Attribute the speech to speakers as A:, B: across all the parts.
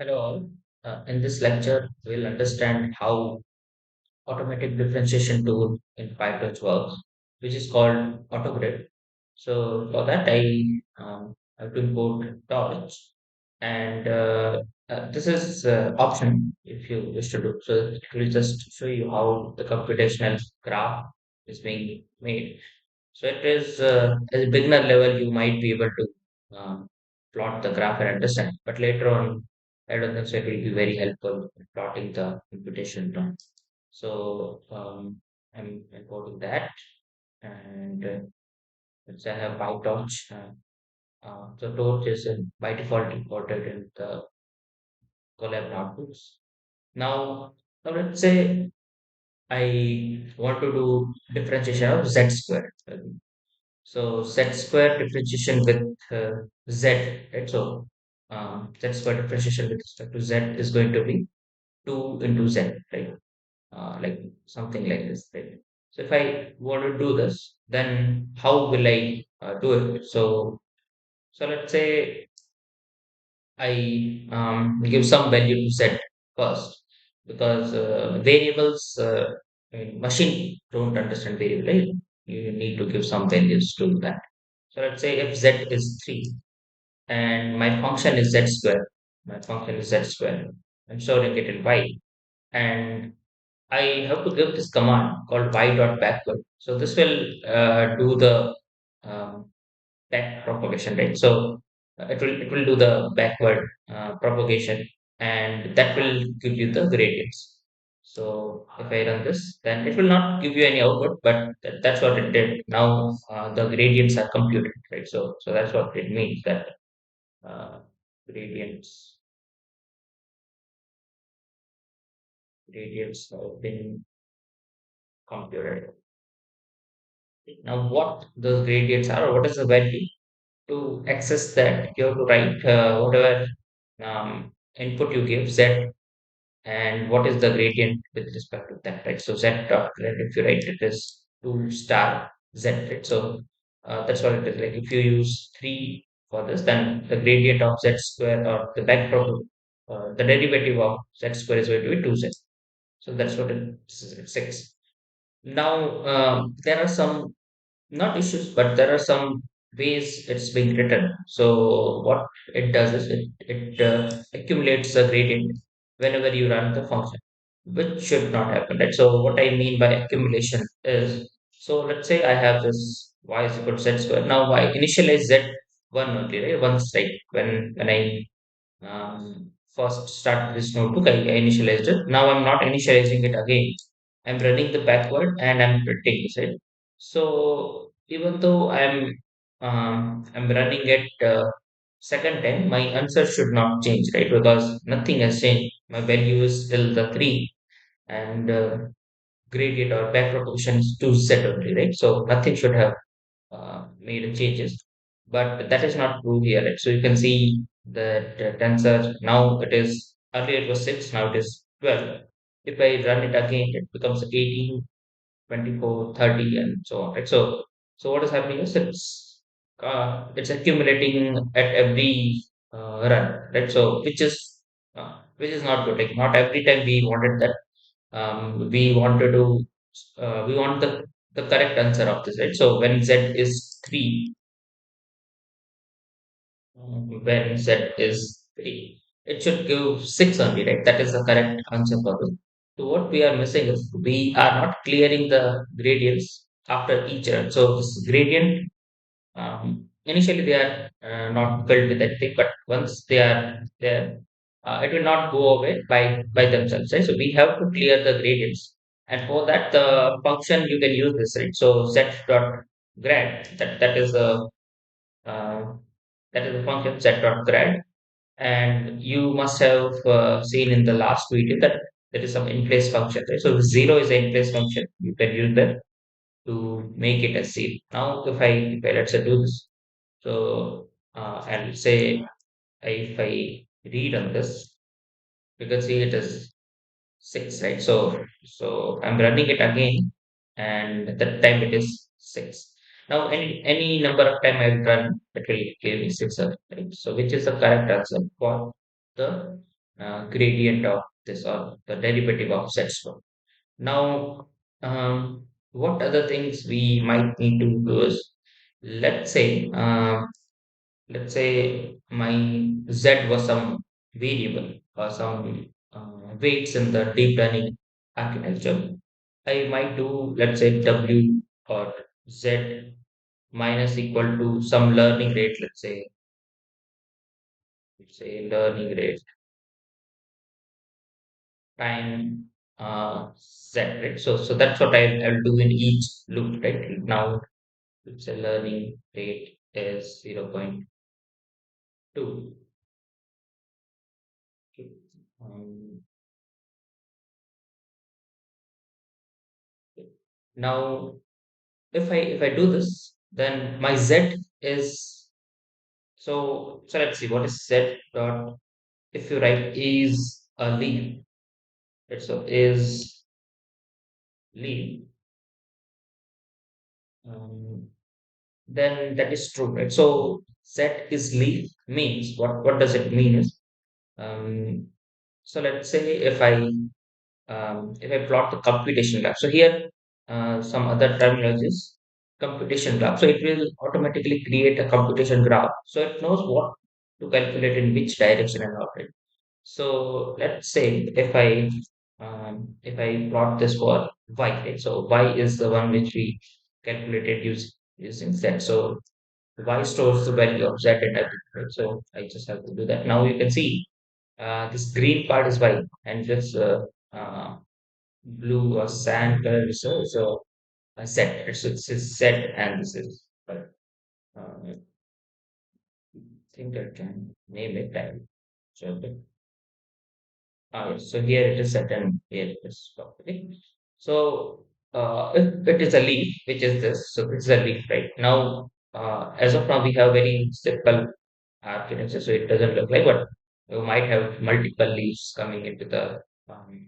A: Hello all. In this lecture, we'll understand how automatic differentiation tool in PyTorch works, which is called Autograd. So for that, have to import Torch, and this is option if you wish to do. So it will just show you how the computational graph is being made. So it is at a beginner level, you might be able to plot the graph and understand, but later on, I don't think so. It will be very helpful in plotting the computation term. So I'm importing that, and let's say I have PyTorch. So Torch is by default imported in the collab notebooks. Now, now let's say I want to do differentiation of z squared. So z square differentiation with z, right? So z square differentiation with respect to z is going to be 2 into z, right? Like something like this, right? So if I want to do this, then how will I do it? So let's say I give some value to z first because variables, I mean, machine don't understand variable, right? You need to give some values to that. So let's say if z is 3 and my function is z square, my function is z square, I'm storing it in y, and I have to give this command called y dot backward. So this will do the um, back propagation, right? So it will do the backward propagation, and that will give you the gradients. So if I run this, then it will not give you any output, but that's what it did. Now the gradients are computed, right? So that's what it means that uh, gradients gradients have been computed. Now what those gradients are, or what is the value? To access that, you have to write whatever input you give z, and what is the gradient with respect to that, right? So z dot grad, if you write it is 2 star z, right? So that's what it is. Like if you use 3 for this, then the gradient of z square, or the the derivative of z square is going to be 2z. So that's what it is, 6. Now there are some, not issues, but there are some ways it's being written. So what it does is it accumulates a gradient whenever you run the function, which should not happen, right? So what I mean by accumulation is, so let's say I have this y is equal to z square. Now I initialize z one only, right? Once, right? When I first start this notebook, I initialized it. Now I'm not initializing it again. I'm running the backward and I'm printing this, right? So even though I'm running it second time, my answer should not change, right? Because nothing has changed. My value is still the 3, and gradient or back propagation is 2z only, right? So nothing should have made changes. But that is not true here, right? So you can see that tensor now it is, earlier it was 6, now it is 12. If I run it again, it becomes 18, 24, 30, and so on, right? So what is happening is it's accumulating at every run, right? So which is not good. Like not every time we wanted that. We want to do we want the correct answer of this, right? So when z is 3, when z is 3, it should give 6 only, right? That is the correct answer for this. So what we are missing is we are not clearing the gradients after each run. So this gradient, initially they are not filled with anything, but once they are there, it will not go away by themselves, right? So we have to clear the gradients, and for that the function you can use this, right? So set dot grad, uh, that is the function set dot grad, and you must have seen in the last video that there is some in place function, right? So zero is an in place function. You can use that to make it a zero. Now if I let's say do this, so I'll say if I read on this, you can see it is 6, right? So I'm running it again, and that time it is 6. Now any number of time I've run, it will give me 6, right? So which is the correct answer for the gradient of this or the derivative of z square. Now, what other things we might need to do is, let's say, let's say my z was some variable or some weights in the deep learning architecture. I might do, let's say, w or z minus equal to some learning rate, let's say learning rate time z, right? So that's what I'll do in each loop, right? Now it's a learning rate is 0.2. Okay. Um, Now if I do this, then my z is, so let's see what is z dot, if you write is a leaf, right? So is leaf, um, then that is true, right? So z is leaf means what does it mean is, um, so let's say if I plot the computation graph. So here, some other terminologies, computation graph. So it will automatically create a computation graph. So it knows what to calculate in which direction and all, right? So let's say if I plot this for y, right? So y is the one which we calculated using z. So y stores the value of z and everything, right? So I just have to do that. Now you can see this green part is y, and this uh, blue or sand color is a set. It's a set, and this is. But I think I can name it. So, yes, so here it is set, and here it is property. So if it is a leaf, which is this, so this is a leaf, right? Now, as of now, we have very simple architecture, so it doesn't look like, but you might have multiple leaves coming into the um,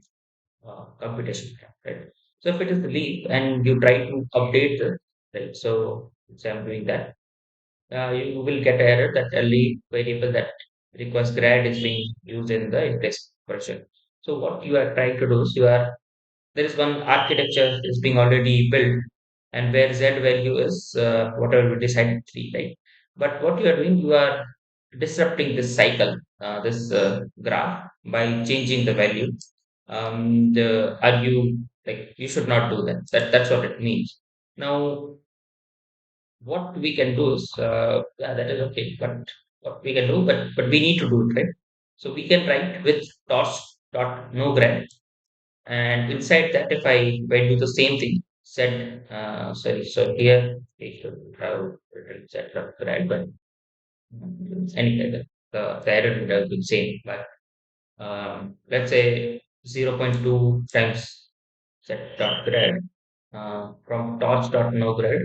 A: computation, right? So if it is the leaf and you try to update it, right? So I'm doing that. You will get an error that a leaf variable that requires grad is being used in the index version. So what you are trying to do is, there is one architecture is being already built, and where z value is whatever we decided 3, right? But what you are doing, you are disrupting this cycle, this graph, by changing the value. The argue, like, you should not do that. That's what it means. Now what we can do is, yeah, that is okay, but what we can do, but we need to do it, right? So we can write with torch dot no grad, and inside that, if I do the same thing, set, sorry, so here we should have written set dot grad, but anyway, the error would have been same. But let's say 0.2 times set dot grad, from torch dot no grad.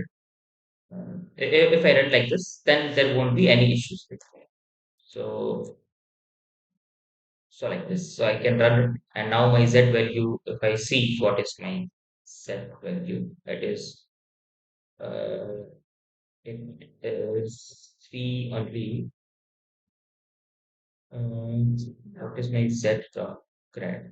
A: If I run like this, then there won't be any issues with it. So, so like this, so I can run it, and now my z value, if I see what is my z value, that is, uh, it is 3 only. Um, what is my z grad?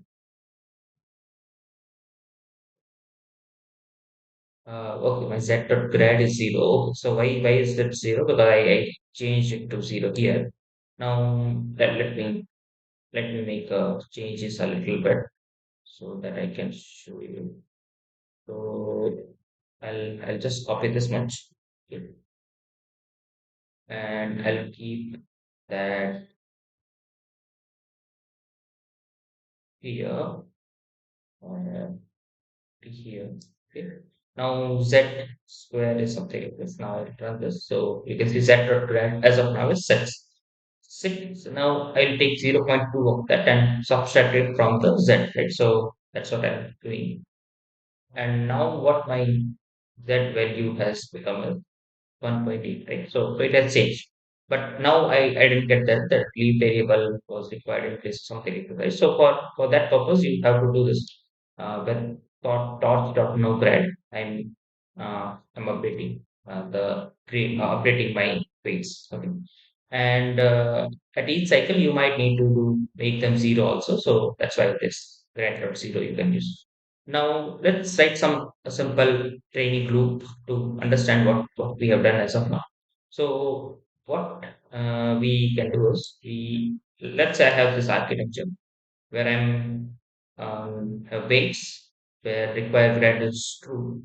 A: Okay, my z dot grad is 0. So why is that 0? Because I changed it to 0 here. Now let me make changes a little bit so that I can show you. So I'll just copy this much, okay, and I'll keep that here, uh, here. Okay. Now z square is something like this. Now I'll run this. So you can see z dot grad as of now is 6. 6. So now I'll take 0.2 of that and subtract it from the z, right? So that's what I'm doing. And now what my z value has become is 1.8, right? So it has changed. But now I didn't get that leave variable was required in place, something like that, right? So for that purpose, you have to do this with torch dot no grad. I'm updating updating my weights. Okay. and at each cycle you might need to make them zero also. So that's why this grad dot zero you can use. Now let's write some a simple training group to understand what we have done as of now. So what we can do is let's say I have this architecture where I'm have weights where required grad is true.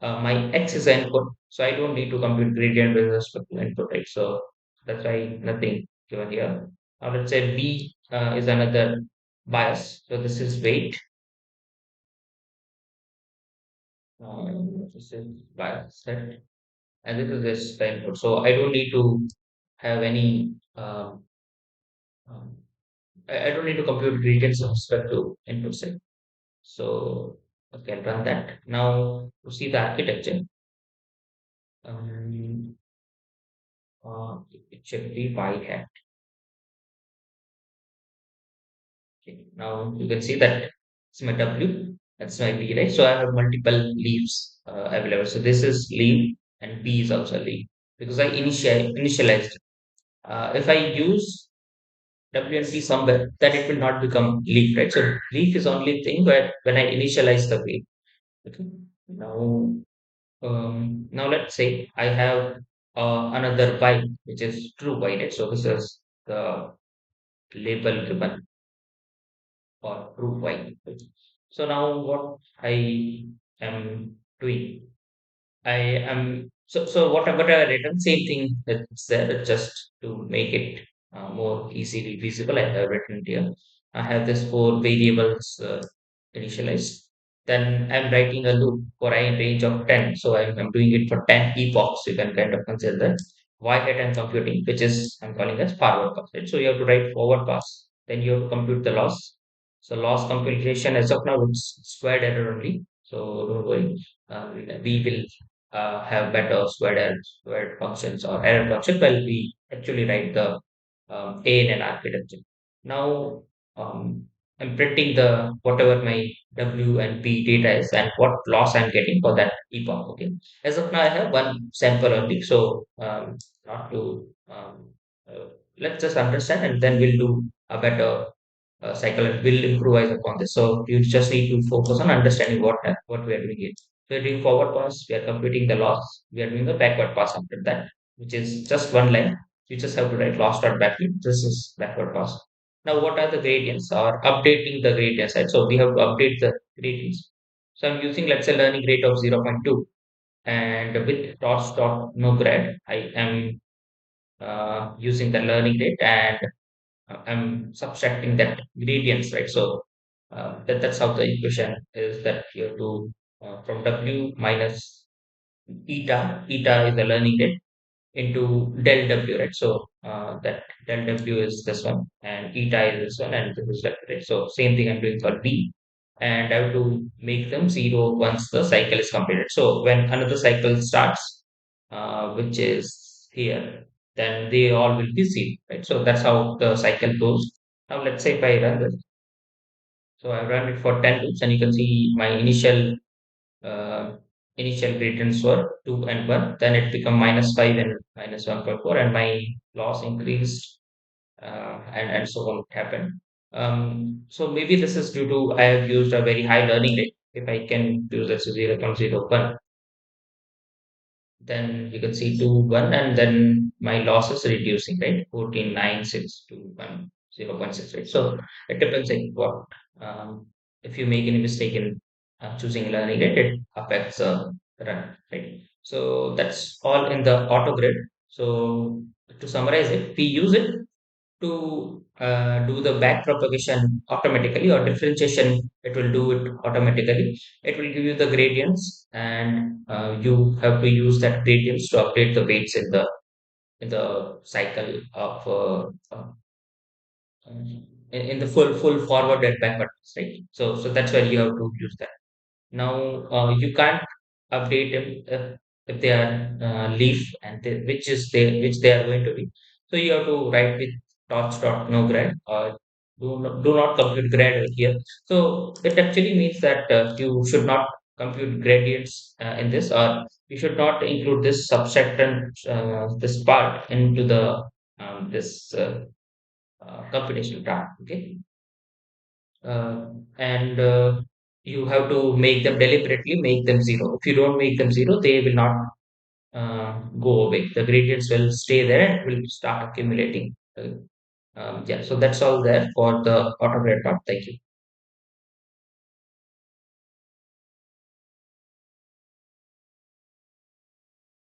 A: My x is the input, so I don't need to compute gradient with respect to input, right? So that's why nothing given here. Now let's say b is another bias. So this is weight. This is bias set, and this is this the input. So I don't need to have any. Um, I don't need to compute gradients with respect to input set. So okay, I'll run that. Now to see the architecture, um, it should be y hat. Okay. Now you can see that it's my W, that's my B, right? So I have multiple leaves available. So this is leaf and B is also leaf because I initialized. If I use W and B somewhere, then it will not become leaf, right? So leaf is only thing where when I initialize the way. Okay. Now now let's say I have another y, which is true y, right? So this is the label given for true y. So now what I am doing, I am what I written, same thing that's there, just to make it more easily visible. I have written it here. I have this four variables initialized. Then I'm writing a loop for I in range of 10. So I'm doing it for 10 epochs. You can kind of consider that. Y hat and computing, which is I'm calling as forward pass. Right? So you have to write forward pass. Then you have to compute the loss. So loss computation as of now it's squared error only. So don't worry. We will have better squared functions or error functions while we actually write the A in an architecture. Now I'm printing the whatever my W and P data is and what loss I'm getting for that epoch. Okay. As of now, I have one sample only, so not to uh, let's just understand and then we'll do a better cycle and will improvise upon this. So you just need to focus on understanding what we are doing here. So we're doing forward pass, we are computing the loss, we are doing the backward pass after that, which is just one line. You just have to write loss dot backward. This is backward pass. Now what are the gradients or updating the gradients, right? So we have to update the gradients. So I'm using let's say learning rate of 0.2 and with torch dot no grad, I am using the learning rate and I'm subtracting that gradients, right? So that's how the equation is that you have to from W minus eta is the learning rate into del W, right? So that del W is this one and eta is this one and this is left, right? So same thing I'm doing for B and I have to make them zero once the cycle is completed. So when another cycle starts, which is here, then they all will be zero, right? So that's how the cycle goes. Now let's say if I run this, so I run it for 10 loops and you can see my uh, initial gradients were 2 and 1, then it become minus 5 and minus 1.4, and my loss increased, and so on happened. So maybe this is due to I have used a very high learning rate. If I can use let's say 0.01, then you can see 2 1 and then my loss is reducing, right? 1496 to 1 0.6, right? So it depends on what if you make any mistake in choosing learning rate, it affects the run, right? So that's all in the auto grid. So to summarize it, we use it to do the back propagation automatically or differentiation, it will do it automatically. It will give you the gradients and you have to use that gradients to update the weights in the cycle of in the full forward and backward, right? So that's where you have to use that. Now you can't update them if they are leaf and which they are going to be. So you have to write with torch dot no grad or do not compute grad here. So it actually means that you should not compute gradients in this, or you should not include this subtractant this part into the this computational part. Okay, and you have to make them deliberately, make them zero. If you don't make them zero, they will not go away. The gradients will stay there and will start accumulating. Yeah, so that's all there for the autograd part. Thank you.